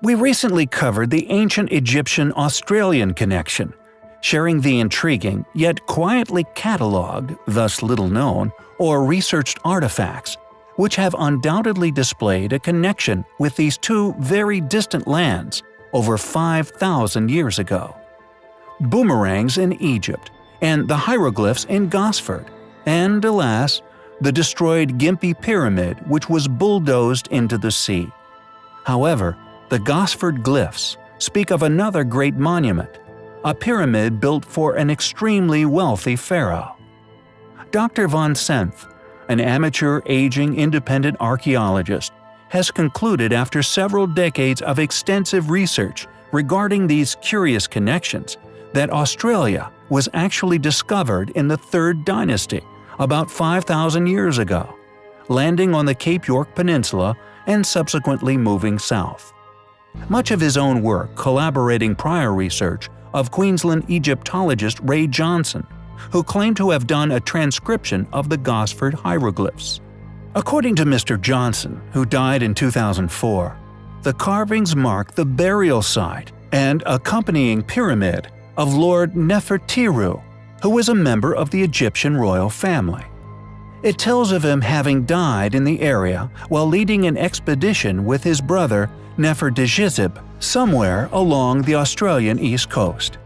We recently covered the ancient Egyptian-Australian connection, sharing the intriguing yet quietly catalogued, thus little known, or researched artifacts, which have undoubtedly displayed a connection with these two very distant lands over 5,000 years ago. Boomerangs in Egypt, and the hieroglyphs in Gosford, and alas, the destroyed Gympie Pyramid which was bulldozed into the sea. However, the Gosford glyphs speak of another great monument, a pyramid built for an extremely wealthy pharaoh. Dr. von Senth, an amateur aging independent archaeologist, has concluded after several decades of extensive research regarding these curious connections that Australia was actually discovered in the 3rd dynasty about 5,000 years ago, landing on the Cape York Peninsula and subsequently moving south. Much of his own work collaborating prior research of Queensland Egyptologist Ray Johnson, who claimed to have done a transcription of the Gosford hieroglyphs. According to Mr. Johnson, who died in 2004, the carvings mark the burial site and accompanying pyramid of Lord Nefertiru, who was a member of the Egyptian royal family. It tells of him having died in the area while leading an expedition with his brother Nefertizib somewhere along the Australian east coast.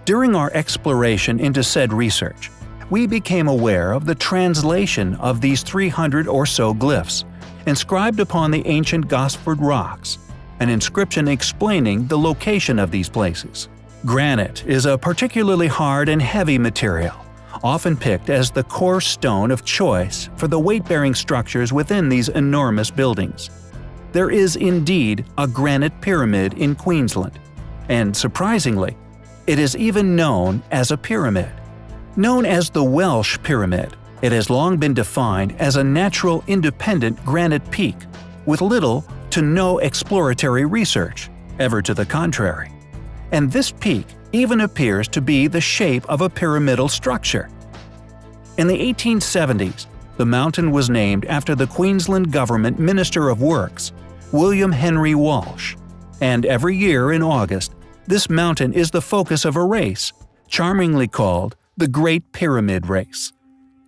During our exploration into said research, we became aware of the translation of these 300 or so glyphs, inscribed upon the ancient Gosford rocks, an inscription explaining the location of these places. Granite is a particularly hard and heavy material, often picked as the coarse stone of choice for the weight-bearing structures within these enormous buildings. There is indeed a granite pyramid in Queensland, and surprisingly, it is even known as a pyramid. Known as the Welsh Pyramid, it has long been defined as a natural independent granite peak, with little to no exploratory research, ever to the contrary. And this peak even appears to be the shape of a pyramidal structure. In the 1870s, the mountain was named after the Queensland Government Minister of Works, William Henry Walsh, and every year in August, this mountain is the focus of a race, charmingly called the Great Pyramid Race.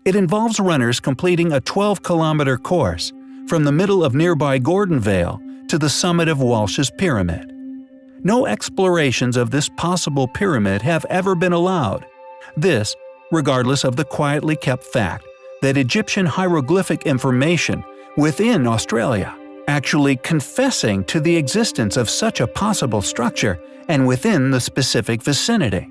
It involves runners completing a 12-kilometer course from the middle of nearby Gordonvale to the summit of Walsh's Pyramid. No explorations of this possible pyramid have ever been allowed. This, regardless of the quietly kept fact that Egyptian hieroglyphic information within Australia, actually confessing to the existence of such a possible structure and within the specific vicinity.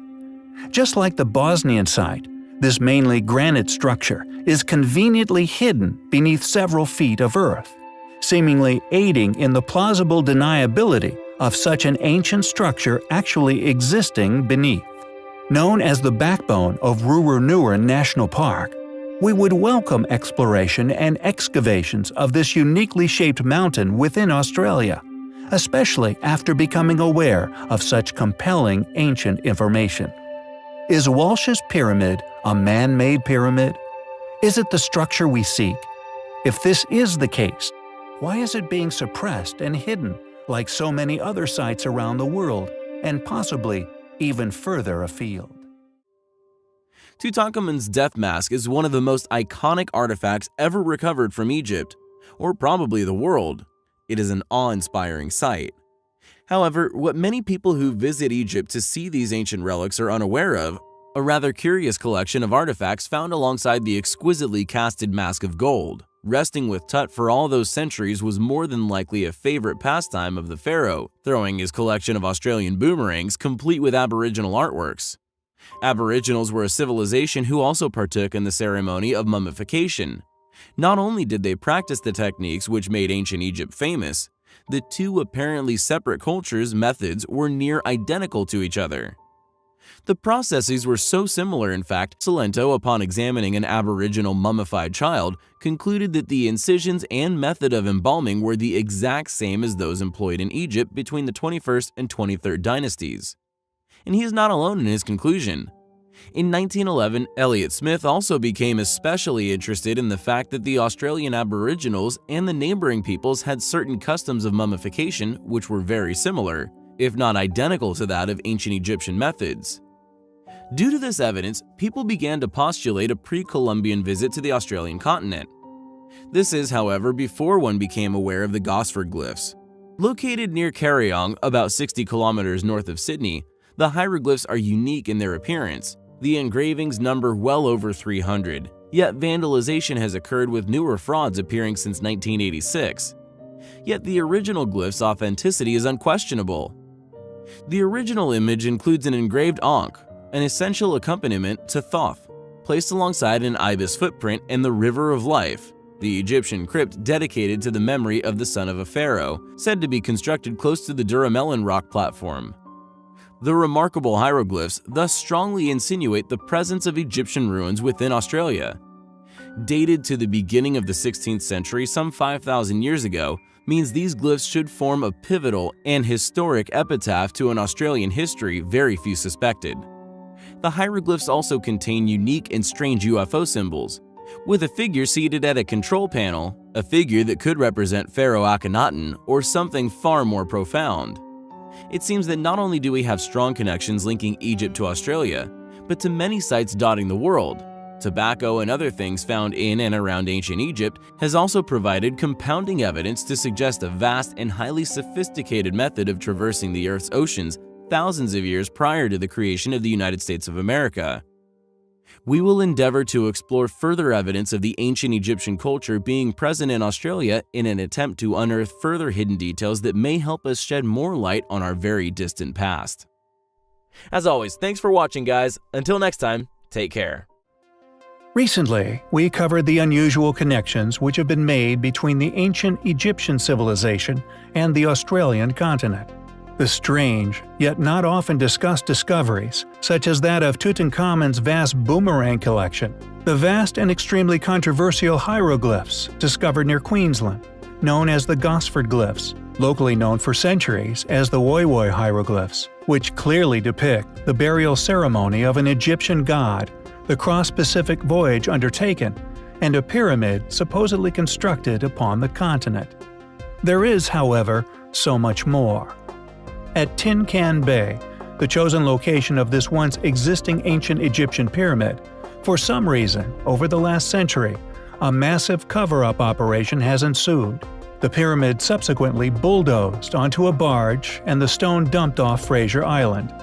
Just like the Bosnian site, this mainly granite structure is conveniently hidden beneath several feet of earth, seemingly aiding in the plausible deniability of such an ancient structure actually existing beneath. Known as the backbone of Rurunuran National Park, we would welcome exploration and excavations of this uniquely shaped mountain within Australia, especially after becoming aware of such compelling ancient information. Is Walsh's Pyramid a man-made pyramid? Is it the structure we seek? If this is the case, why is it being suppressed and hidden like so many other sites around the world, and possibly even further afield? Tutankhamun's death mask is one of the most iconic artifacts ever recovered from Egypt, or probably the world. It is an awe-inspiring sight. However, what many people who visit Egypt to see these ancient relics are unaware of, a rather curious collection of artifacts found alongside the exquisitely casted mask of gold. Resting with Tut for all those centuries was more than likely a favorite pastime of the pharaoh, throwing his collection of Australian boomerangs complete with Aboriginal artworks. Aboriginals were a civilization who also partook in the ceremony of mummification. Not only did they practice the techniques which made ancient Egypt famous, the two apparently separate cultures' methods were near identical to each other. The processes were so similar, in fact, Salento, upon examining an Aboriginal mummified child, concluded that the incisions and method of embalming were the exact same as those employed in Egypt between the 21st and 23rd dynasties. And he is not alone in his conclusion. In 1911, Elliot Smith also became especially interested in the fact that the Australian Aboriginals and the neighboring peoples had certain customs of mummification which were very similar, if not identical to that of ancient Egyptian methods. Due to this evidence, people began to postulate a pre-Columbian visit to the Australian continent. This is, however, before one became aware of the Gosford glyphs. Located near Kariong, about 60 kilometers north of Sydney, the hieroglyphs are unique in their appearance. The engravings number well over 300, yet vandalization has occurred with newer frauds appearing since 1986. Yet the original glyph's authenticity is unquestionable. The original image includes an engraved ankh, an essential accompaniment to Thoth, placed alongside an ibis footprint and the River of Life, the Egyptian crypt dedicated to the memory of the son of a pharaoh, said to be constructed close to the Duramelon rock platform. The remarkable hieroglyphs thus strongly insinuate the presence of Egyptian ruins within Australia. Dated to the beginning of the 16th century, some 5,000 years ago, means these glyphs should form a pivotal and historic epitaph to an Australian history very few suspected. The hieroglyphs also contain unique and strange UFO symbols, with a figure seated at a control panel, a figure that could represent Pharaoh Akhenaten or something far more profound. It seems that not only do we have strong connections linking Egypt to Australia, but to many sites dotting the world. Tobacco and other things found in and around ancient Egypt has also provided compounding evidence to suggest a vast and highly sophisticated method of traversing the Earth's oceans thousands of years prior to the creation of the United States of America. We will endeavor to explore further evidence of the ancient Egyptian culture being present in Australia in an attempt to unearth further hidden details that may help us shed more light on our very distant past. As always, thanks for watching, guys. Until next time, take care. Recently, we covered the unusual connections which have been made between the ancient Egyptian civilization and the Australian continent. The strange, yet not often discussed discoveries, such as that of Tutankhamun's vast boomerang collection, the vast and extremely controversial hieroglyphs discovered near Queensland, known as the Gosford glyphs, locally known for centuries as the Woy Woy hieroglyphs, which clearly depict the burial ceremony of an Egyptian god, the cross-Pacific voyage undertaken, and a pyramid supposedly constructed upon the continent. There is, however, so much more. At Tin Can Bay, the chosen location of this once existing ancient Egyptian pyramid, for some reason, over the last century, a massive cover-up operation has ensued. The pyramid subsequently bulldozed onto a barge and the stone dumped off Fraser Island.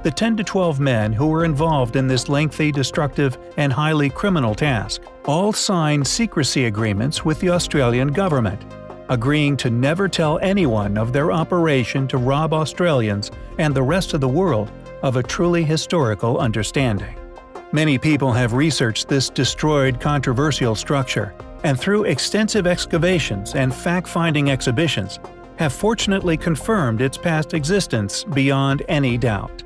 The 10 to 12 men who were involved in this lengthy, destructive, and highly criminal task all signed secrecy agreements with the Australian government, agreeing to never tell anyone of their operation to rob Australians and the rest of the world of a truly historical understanding. Many people have researched this destroyed, controversial structure, and through extensive excavations and fact-finding exhibitions, have fortunately confirmed its past existence beyond any doubt.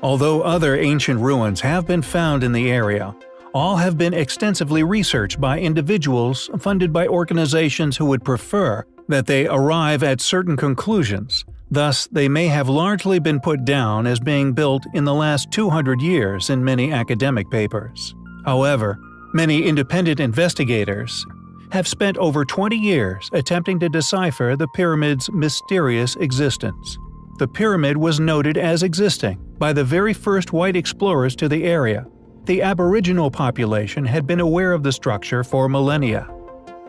Although other ancient ruins have been found in the area, all have been extensively researched by individuals funded by organizations who would prefer that they arrive at certain conclusions. Thus, they may have largely been put down as being built in the last 200 years in many academic papers. However, many independent investigators have spent over 20 years attempting to decipher the pyramid's mysterious existence. The pyramid was noted as existing by the very first white explorers to the area. The Aboriginal population had been aware of the structure for millennia.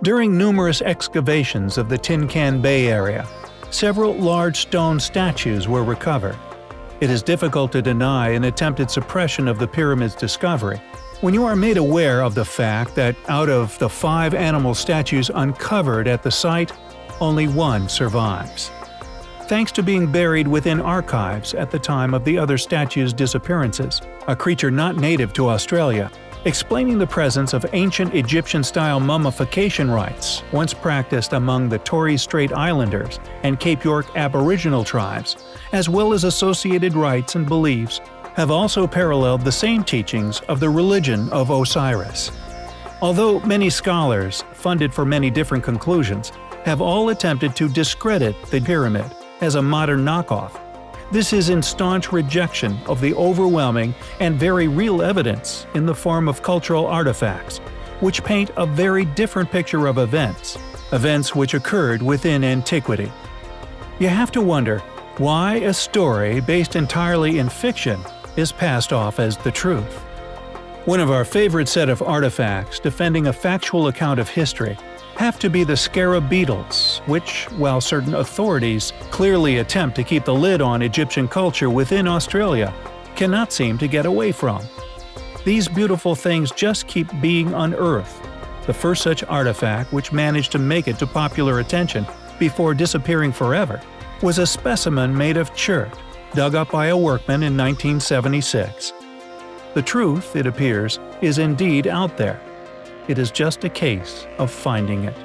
During numerous excavations of the Tin Can Bay area, several large stone statues were recovered. It is difficult to deny an attempted suppression of the pyramid's discovery when you are made aware of the fact that out of the 5 animal statues uncovered at the site, only one survives. Thanks to being buried within archives at the time of the other statues' disappearances, a creature not native to Australia, explaining the presence of ancient Egyptian-style mummification rites once practiced among the Torres Strait Islanders and Cape York Aboriginal tribes, as well as associated rites and beliefs, have also paralleled the same teachings of the religion of Osiris. Although many scholars, funded for many different conclusions, have all attempted to discredit the pyramid as a modern knockoff, This is in staunch rejection of the overwhelming and very real evidence in the form of cultural artifacts, which paint a very different picture of events which occurred within antiquity. You have to wonder why a story based entirely in fiction is passed off as the truth. One of our favorite set of artifacts defending a factual account of history have to be the scarab beetles, which, while certain authorities clearly attempt to keep the lid on Egyptian culture within Australia, cannot seem to get away from. These beautiful things just keep being unearthed. The first such artifact which managed to make it to popular attention before disappearing forever was a specimen made of chert, dug up by a workman in 1976. The truth, it appears, is indeed out there. It is just a case of finding it.